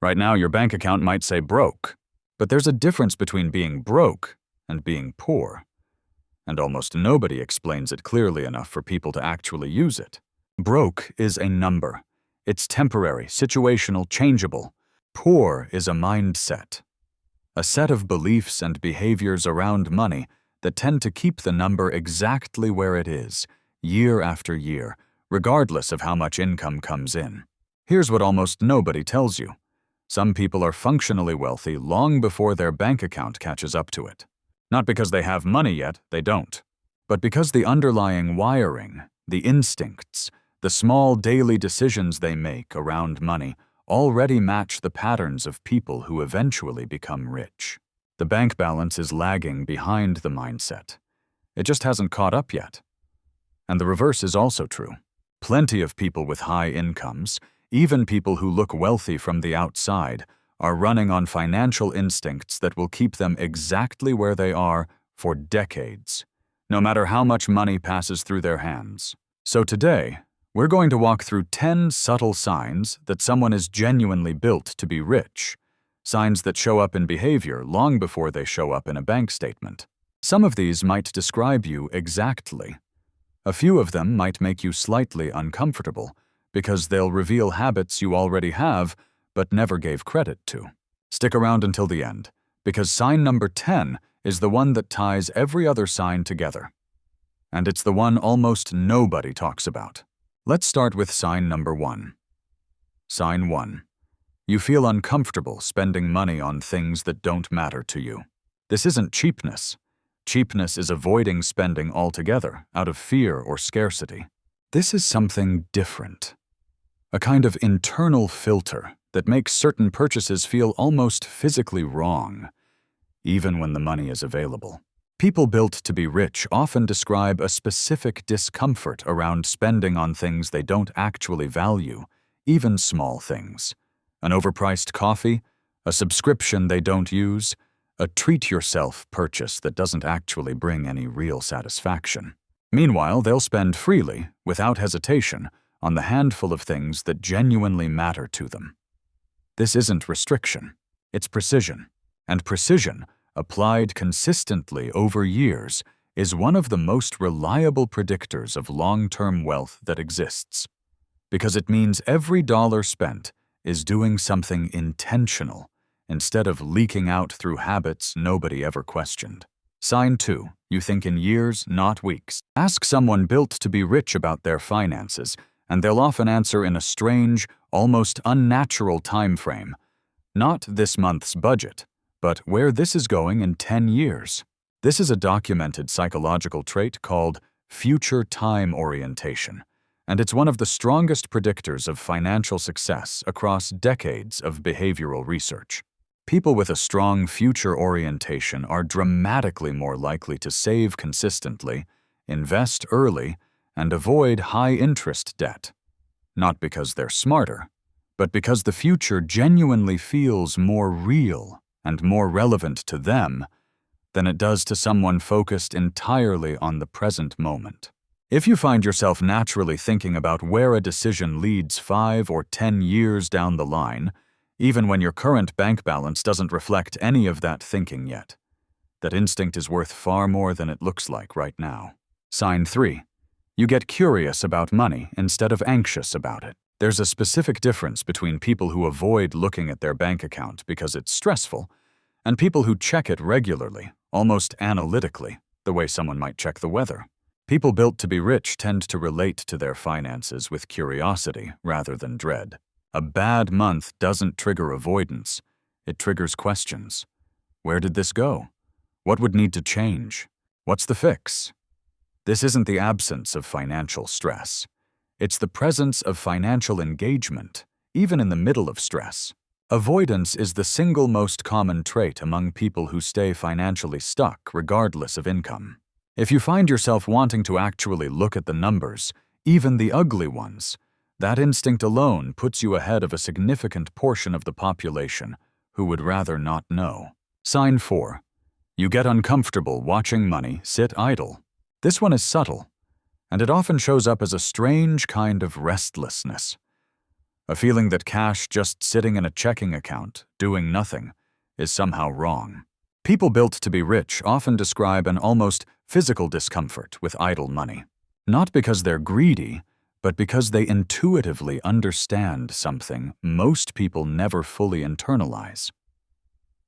Right now, your bank account might say broke, but there's a difference between being broke and being poor, and almost nobody explains it clearly enough for people to actually use it. Broke is a number. It's temporary, situational, changeable. Poor is a mindset, a set of beliefs and behaviors around money that tend to keep the number exactly where it is, year after year, regardless of how much income comes in. Here's what almost nobody tells you. Some people are functionally wealthy long before their bank account catches up to it. Not because they have money yet, they don't, but because the underlying wiring, the instincts, the small daily decisions they make around money already match the patterns of people who eventually become rich. The bank balance is lagging behind the mindset. It just hasn't caught up yet. And the reverse is also true. Plenty of people with high incomes, even people who look wealthy from the outside, are running on financial instincts that will keep them exactly where they are for decades, no matter how much money passes through their hands. So today, we're going to walk through 10 subtle signs that someone is genuinely built to be rich, signs that show up in behavior long before they show up in a bank statement. Some of these might describe you exactly. A few of them might make you slightly uncomfortable, because they'll reveal habits you already have but never gave credit to. Stick around until the end, because sign number 10 is the one that ties every other sign together. And it's the one almost nobody talks about. Let's start with sign number 1. Sign 1. You feel uncomfortable spending money on things that don't matter to you. This isn't cheapness. Cheapness is avoiding spending altogether out of fear or scarcity. This is something different. A kind of internal filter that makes certain purchases feel almost physically wrong, even when the money is available. People built to be rich often describe a specific discomfort around spending on things they don't actually value, even small things. An overpriced coffee, a subscription they don't use, a treat-yourself purchase that doesn't actually bring any real satisfaction. Meanwhile, they'll spend freely, without hesitation, on the handful of things that genuinely matter to them. This isn't restriction, it's precision. And precision, applied consistently over years, is one of the most reliable predictors of long-term wealth that exists. Because it means every dollar spent is doing something intentional, instead of leaking out through habits nobody ever questioned. Sign 2. You think in years, not weeks. Ask someone built to be rich about their finances, and they'll often answer in a strange, almost unnatural time frame. Not this month's budget, but where this is going in 10 years. This is a documented psychological trait called future time orientation, and it's one of the strongest predictors of financial success across decades of behavioral research. People with a strong future orientation are dramatically more likely to save consistently, invest early, and avoid high-interest debt. Not because they're smarter, but because the future genuinely feels more real and more relevant to them than it does to someone focused entirely on the present moment. If you find yourself naturally thinking about where a decision leads 5 or 10 years down the line, even when your current bank balance doesn't reflect any of that thinking yet, that instinct is worth far more than it looks like right now. Sign 3. You get curious about money instead of anxious about it. There's a specific difference between people who avoid looking at their bank account because it's stressful, and people who check it regularly, almost analytically, the way someone might check the weather. People built to be rich tend to relate to their finances with curiosity rather than dread. A bad month doesn't trigger avoidance, it triggers questions. Where did this go? What would need to change? What's the fix? This isn't the absence of financial stress. It's the presence of financial engagement, even in the middle of stress. Avoidance is the single most common trait among people who stay financially stuck regardless of income. If you find yourself wanting to actually look at the numbers, even the ugly ones, that instinct alone puts you ahead of a significant portion of the population who would rather not know. Sign 4. You get uncomfortable watching money sit idle. This one is subtle, and it often shows up as a strange kind of restlessness. A feeling that cash just sitting in a checking account, doing nothing, is somehow wrong. People built to be rich often describe an almost physical discomfort with idle money. Not because they're greedy, but because they intuitively understand something most people never fully internalize.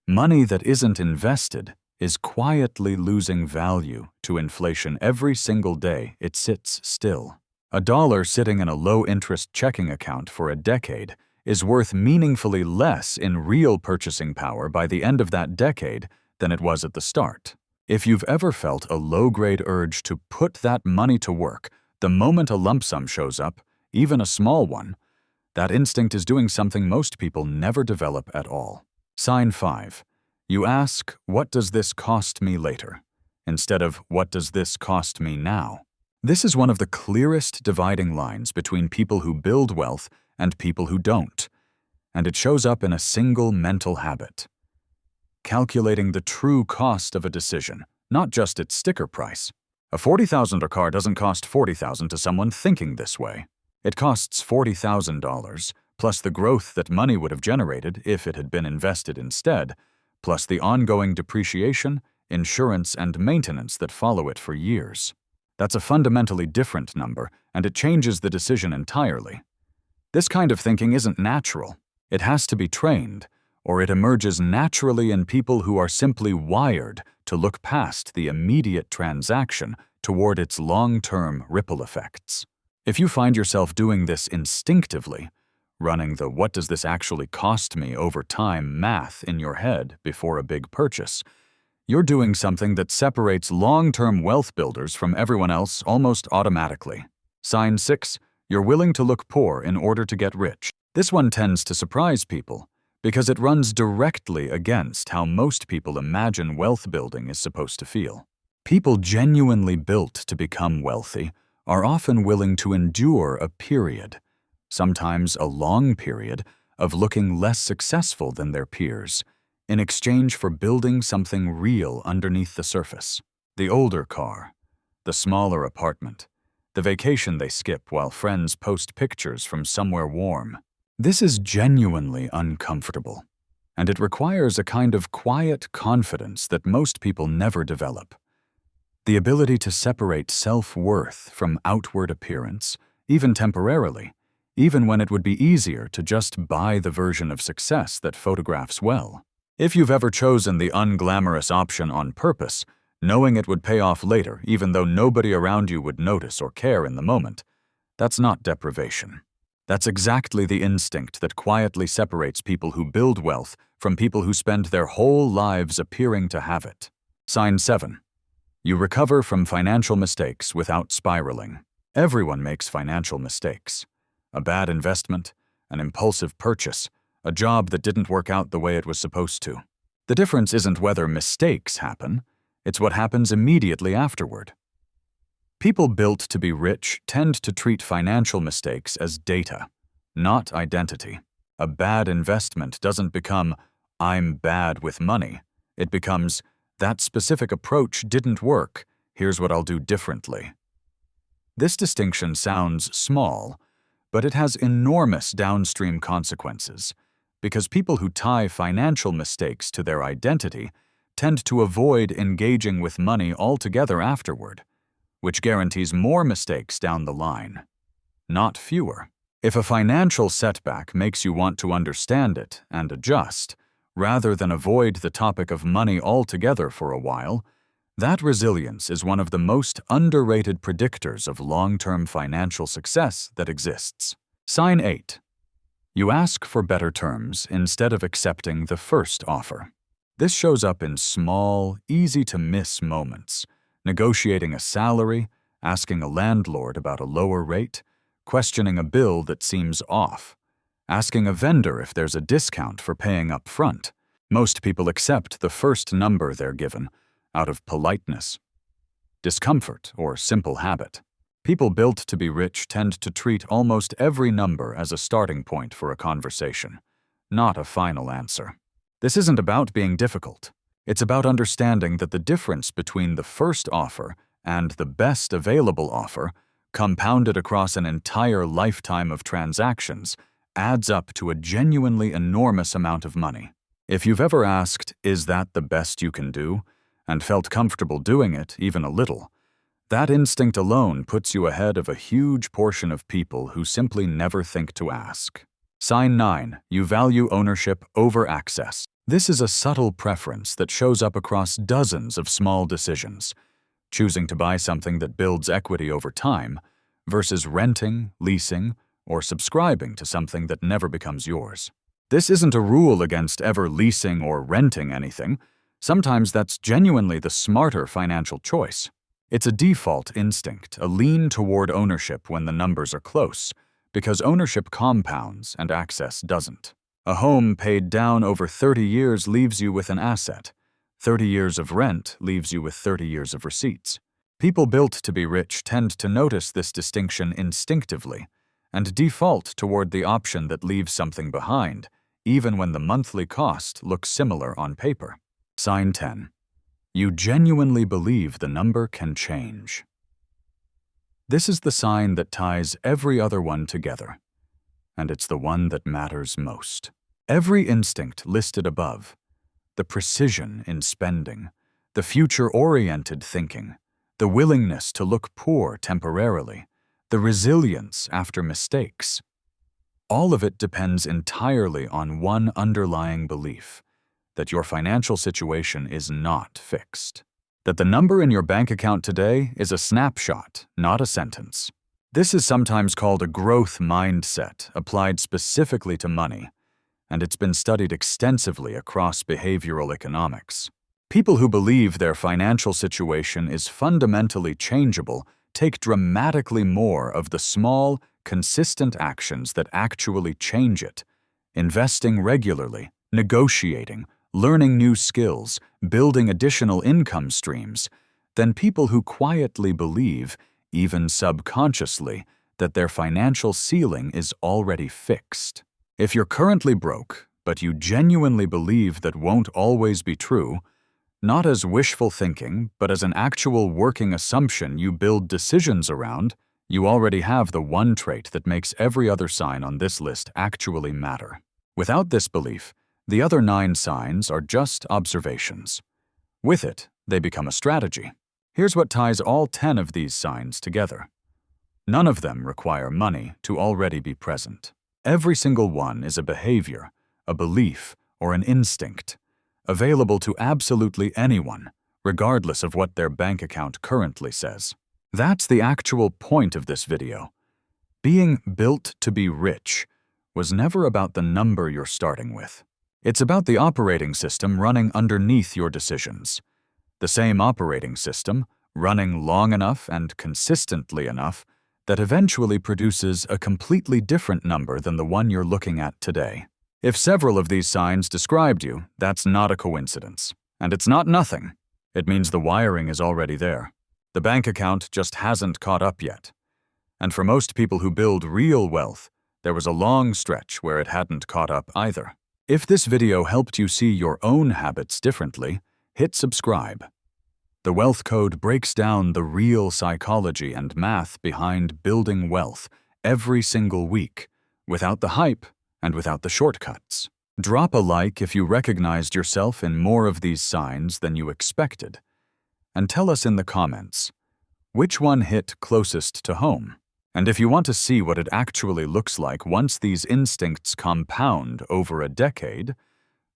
Money that isn't invested is quietly losing value to inflation every single day it sits still. $1 sitting in a low-interest checking account for a decade is worth meaningfully less in real purchasing power by the end of that decade than it was at the start. If you've ever felt a low-grade urge to put that money to work the moment a lump sum shows up, even a small one, that instinct is doing something most people never develop at all. Sign 5. You ask, what does this cost me later? Instead of, what does this cost me now? This is one of the clearest dividing lines between people who build wealth and people who don't, and it shows up in a single mental habit. Calculating the true cost of a decision, not just its sticker price. A $40,000 car doesn't cost $40,000 to someone thinking this way. It costs $40,000, plus the growth that money would have generated if it had been invested instead, plus the ongoing depreciation, insurance, and maintenance that follow it for years. That's a fundamentally different number, and it changes the decision entirely. This kind of thinking isn't natural. It has to be trained, or it emerges naturally in people who are simply wired to look past the immediate transaction toward its long-term ripple effects. If you find yourself doing this instinctively, running the what does this actually cost me over time math in your head before a big purchase, you're doing something that separates long-term wealth builders from everyone else almost automatically. Sign 6. You're willing to look poor in order to get rich. This one tends to surprise people because it runs directly against how most people imagine wealth building is supposed to feel. People genuinely built to become wealthy are often willing to endure a period, sometimes a long period, of looking less successful than their peers, in exchange for building something real underneath the surface. The older car, the smaller apartment, the vacation they skip while friends post pictures from somewhere warm. This is genuinely uncomfortable, and it requires a kind of quiet confidence that most people never develop. The ability to separate self-worth from outward appearance, even temporarily, even when it would be easier to just buy the version of success that photographs well. If you've ever chosen the unglamorous option on purpose, knowing it would pay off later even though nobody around you would notice or care in the moment, that's not deprivation. That's exactly the instinct that quietly separates people who build wealth from people who spend their whole lives appearing to have it. Sign 7. You recover from financial mistakes without spiraling. Everyone makes financial mistakes. A bad investment, an impulsive purchase, a job that didn't work out the way it was supposed to. The difference isn't whether mistakes happen, it's what happens immediately afterward. People built to be rich tend to treat financial mistakes as data, not identity. A bad investment doesn't become, I'm bad with money. It becomes, that specific approach didn't work, here's what I'll do differently. This distinction sounds small, but it has enormous downstream consequences, because people who tie financial mistakes to their identity tend to avoid engaging with money altogether afterward, which guarantees more mistakes down the line, not fewer. If a financial setback makes you want to understand it and adjust, rather than avoid the topic of money altogether for a while, that resilience is one of the most underrated predictors of long-term financial success that exists. Sign 8. You ask for better terms instead of accepting the first offer. This shows up in small, easy-to-miss moments. Negotiating a salary, asking a landlord about a lower rate, questioning a bill that seems off, asking a vendor if there's a discount for paying up front. Most people accept the first number they're given, out of politeness, discomfort, or simple habit. People built to be rich tend to treat almost every number as a starting point for a conversation, not a final answer. This isn't about being difficult. It's about understanding that the difference between the first offer and the best available offer, compounded across an entire lifetime of transactions, adds up to a genuinely enormous amount of money. If you've ever asked, "Is that the best you can do?" and felt comfortable doing it, even a little, that instinct alone puts you ahead of a huge portion of people who simply never think to ask. Sign 9. You value ownership over access. This is a subtle preference that shows up across dozens of small decisions, choosing to buy something that builds equity over time versus renting, leasing, or subscribing to something that never becomes yours. This isn't a rule against ever leasing or renting anything. Sometimes that's genuinely the smarter financial choice. It's a default instinct, a lean toward ownership when the numbers are close, because ownership compounds and access doesn't. A home paid down over 30 years leaves you with an asset. 30 years of rent leaves you with 30 years of receipts. People built to be rich tend to notice this distinction instinctively and default toward the option that leaves something behind, even when the monthly cost looks similar on paper. Sign 10. You genuinely believe the number can change. This is the sign that ties every other one together, and it's the one that matters most. Every instinct listed above, the precision in spending, the future-oriented thinking, the willingness to look poor temporarily, the resilience after mistakes, all of it depends entirely on one underlying belief: that your financial situation is not fixed. That the number in your bank account today is a snapshot, not a sentence. This is sometimes called a growth mindset applied specifically to money, and it's been studied extensively across behavioral economics. People who believe their financial situation is fundamentally changeable take dramatically more of the small, consistent actions that actually change it: investing regularly, negotiating, learning new skills, building additional income streams, than people who quietly believe, even subconsciously, that their financial ceiling is already fixed. If you're currently broke, but you genuinely believe that won't always be true, not as wishful thinking, but as an actual working assumption you build decisions around, you already have the one trait that makes every other sign on this list actually matter. Without this belief, the other 9 signs are just observations. With it, they become a strategy. Here's what ties all 10 of these signs together. None of them require money to already be present. Every single one is a behavior, a belief, or an instinct, available to absolutely anyone, regardless of what their bank account currently says. That's the actual point of this video. Being built to be rich was never about the number you're starting with. It's about the operating system running underneath your decisions. The same operating system, running long enough and consistently enough, that eventually produces a completely different number than the one you're looking at today. If several of these signs described you, that's not a coincidence. And it's not nothing. It means the wiring is already there. The bank account just hasn't caught up yet. And for most people who build real wealth, there was a long stretch where it hadn't caught up either. If this video helped you see your own habits differently, hit subscribe. The Wealth Code breaks down the real psychology and math behind building wealth every single week, without the hype and without the shortcuts. Drop a like if you recognized yourself in more of these signs than you expected, and tell us in the comments, which one hit closest to home? And if you want to see what it actually looks like once these instincts compound over a decade,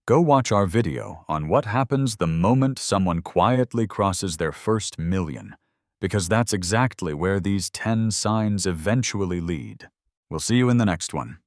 go watch our video on what happens the moment someone quietly crosses their first million, because that's exactly where these 10 signs eventually lead. We'll see you in the next one.